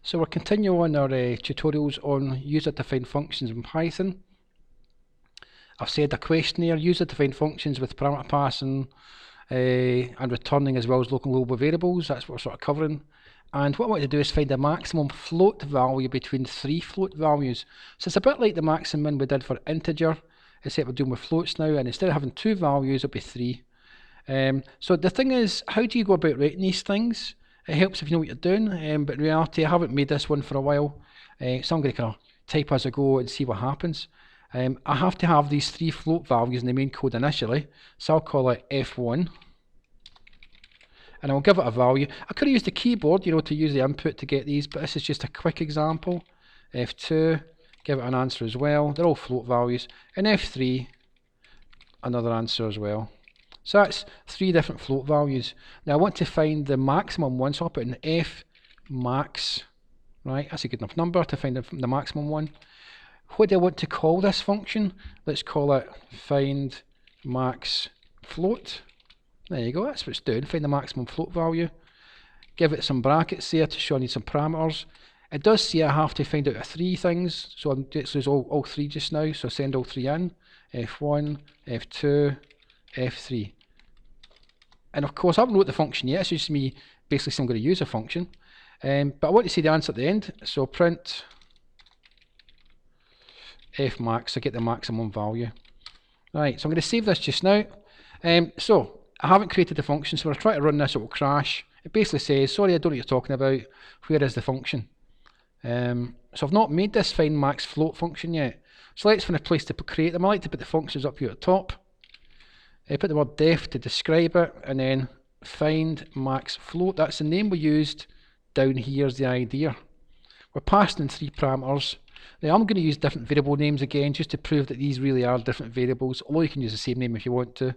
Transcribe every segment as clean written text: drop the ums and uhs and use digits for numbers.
So we're continuing our tutorials on user-defined functions in Python. I've said a question there, user-defined functions with parameter passing and returning as well as local and global variables. That's what we're sort of covering. And what I want to do is find the maximum float value between three float values. So it's a bit like the max and min we did for integer, except we're doing with floats now, and instead of having two values, it'll be three. So the thing is, how do you go about writing these things? It helps if you know what you're doing, but in reality I haven't made this one for a while, so I'm going to kind of type as I go and see what happens. I have to have these three float values in the main code initially, so I'll call it f1, and I'll give it a value. I could have used the keyboard, to use the input to get these, but this is just a quick example. f2, give it an answer as well, they're all float values, and f3, another answer as well. So that's three different float values. Now I want to find the maximum one, so I'll put in f max, right, that's a good enough number to find the maximum one. What do I want to call this function? Let's call it find max float. There you go, that's what it's doing, find the maximum float value. Give it some brackets there to show I need some parameters. It does say I have to find out three things, so I'm just use all three just now, so send all three in. f1, f2, f3. And of course I haven't wrote the function yet, it's just me basically saying I'm going to use a function. But I want to see the answer at the end, so print f max to get the maximum value. Right, so I'm going to save this just now. So I haven't created the function, so when I try to run this it will crash. It basically says, sorry I don't know what you're talking about, where is the function? So I've not made this find max float function yet. So let's find a place to create them. I like to put the functions up here at the top. I put the word def to describe it, and then find max float, that's the name we used. Down here's the idea. We're passing in three parameters. Now I'm going to use different variable names again just to prove that these really are different variables, although you can use the same name if you want to.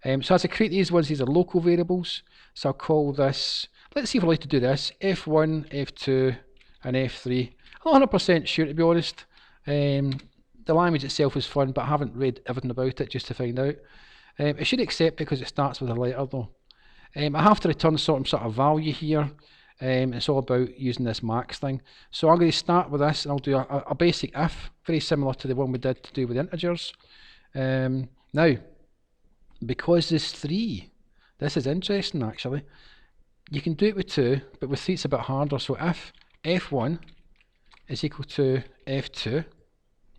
So as I create these ones, these are local variables, so I'll call this, let's see if I like to do this, f1, f2 and f3. I'm not 100% sure, to be honest. The language itself is fun, but I haven't read everything about it just to find out. It should accept because it starts with a letter though. I have to return some sort of value here. It's all about using this max thing. So I'm going to start with this and I'll do a basic if, very similar to the one we did to do with integers. Now, because there's three, this is interesting actually. You can do it with two, but with three it's a bit harder. So if f1 is equal to f2,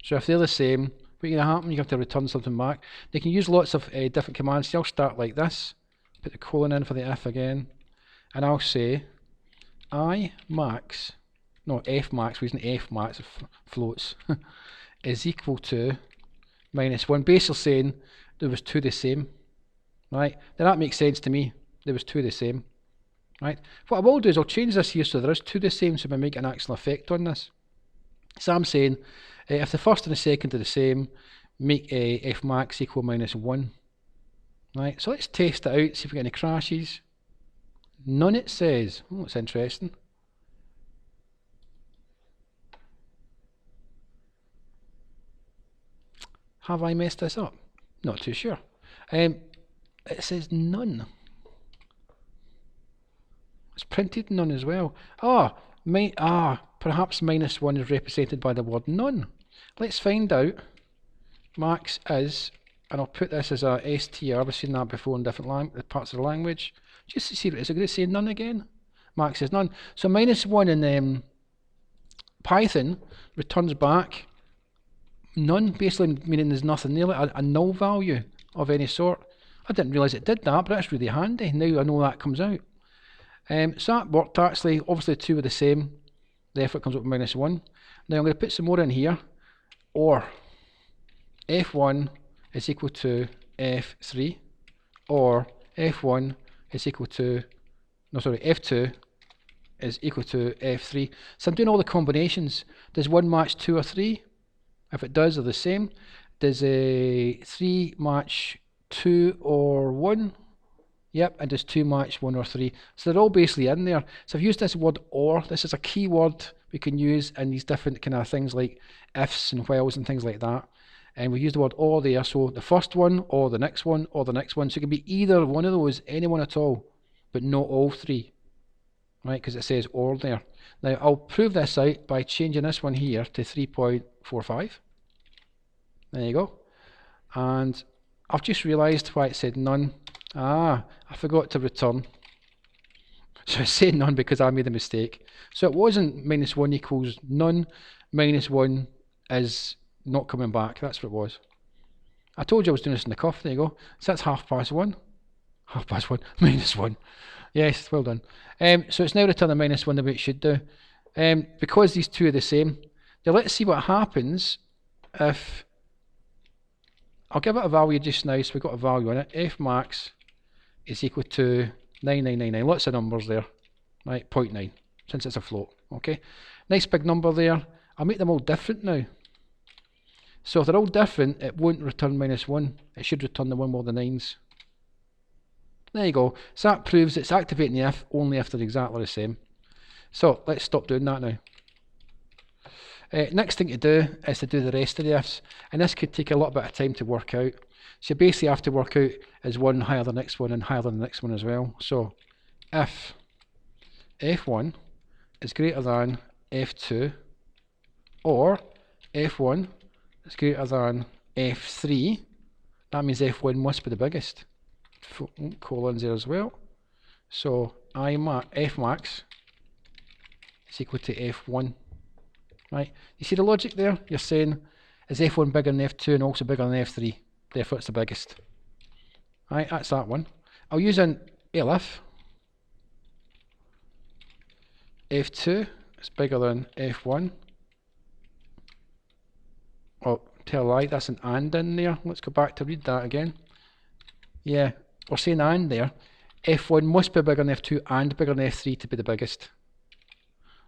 so if they're the same, what's going to happen? You have to return something back. They can use lots of different commands. So I'll start like this, put the colon in for the if again, and I'll say f max, we're using f max floats, is equal to minus 1, basically saying there was two the same, right? Now that makes sense to me, there was two the same, right? What I will do is I'll change this here so there is two the same, so we make an actual effect on this. So I'm saying if the first and the second are the same, make f max equal minus 1, right? So let's test it out, see if we get any crashes. None, it says. Oh, that's interesting. Have I messed this up? Not too sure. It says none. It's printed none as well. Perhaps minus 1 is represented by the word none. Let's find out. Max is, and I'll put this as a str, we've seen that before in different parts of the language. Just to see, is it going to say none again? Max is none. So minus 1 in Python returns back none, basically meaning there's nothing there, like a null value of any sort. I didn't realise it did that, but that's really handy. Now I know that comes out. So that worked actually. Obviously the two are the same. Therefore it comes up with minus 1. Now I'm going to put some more in here. Or f1 is equal to f3, or f1 is equal to, f2 is equal to f3. So I'm doing all the combinations. Does 1 match 2 or 3? If it does, they're the same. Does 3 match 2 or 1? Yep, and does 2 match 1 or 3? So they're all basically in there. So I've used this word or. This is a key word we can use in these different kind of things like ifs and whiles and things like that. And we use the word or there, so the first one, or the next one, or the next one. So it can be either one of those, any one at all, but not all three. right, because it says OR there. Now I'll prove this out by changing this one here to 3.45. There you go. And I've just realised why it said none. I forgot to return. So it's saying none because I made a mistake. So it wasn't -1 equals none, -1 is not coming back. That's what it was. I told you I was doing this in the cuff. There you go. So that's 1:30. 1:30, -1. Yes, well done. So it's now returning -1 the way it should do. Because these two are the same. Now let's see what happens if... I'll give it a value just now, so we've got a value in it. F max is equal to 9999. Lots of numbers there. Right, 0.9, since it's a float. Okay, nice big number there. I'll make them all different now. So if they're all different, it won't return -1. It should return the one with the 9s. There you go. So that proves it's activating the if only if they're exactly the same. So let's stop doing that now. Next thing to do is to do the rest of the ifs, and this could take a little bit of time to work out. So you basically have to work out is one higher than the next one and higher than the next one as well. So if f1 is greater than f2, or f1 is greater than f3, that means f1 must be the biggest. Colons there as well. So f max is equal to f1. Right, you see the logic there? You're saying, is f1 bigger than f2 and also bigger than f3? Therefore it's the biggest. Right, that's that one. I'll use an elif. f2 is bigger than f1. Oh, tell a lie, that's an and in there. Let's go back to read that again. Yeah, we're saying and there. f1 must be bigger than f2 and bigger than f3 to be the biggest.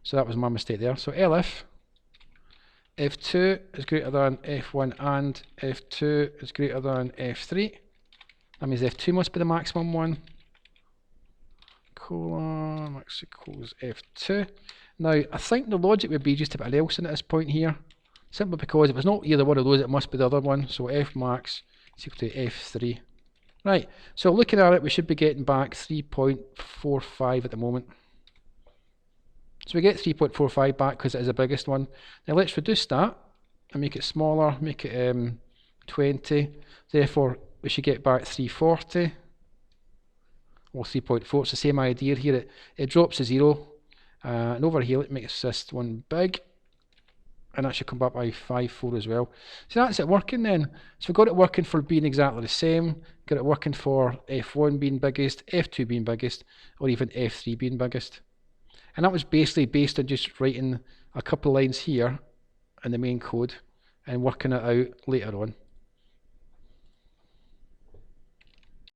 So that was my mistake there. So elif f2 is greater than f1 and f2 is greater than f3. That means f2 must be the maximum one. Colon max equals f2. Now I think the logic would be just to put an else in at this point here, simply because if it's not either one of those, it must be the other one. So f max is equal to f3. Right, so looking at it, we should be getting back 3.45 at the moment. So we get 3.45 back because it is the biggest one. Now let's reduce that and make it smaller, make it 20. Therefore, we should get back 340 or 3.4. It's the same idea here. It drops to 0. And over here, it makes this one big. And that should come back by 5.4 as well. So that's it working then. So we've got it working for being exactly the same. Got it working for F1 being biggest, F2 being biggest, or even F3 being biggest. And that was basically based on just writing a couple of lines here in the main code and working it out later on.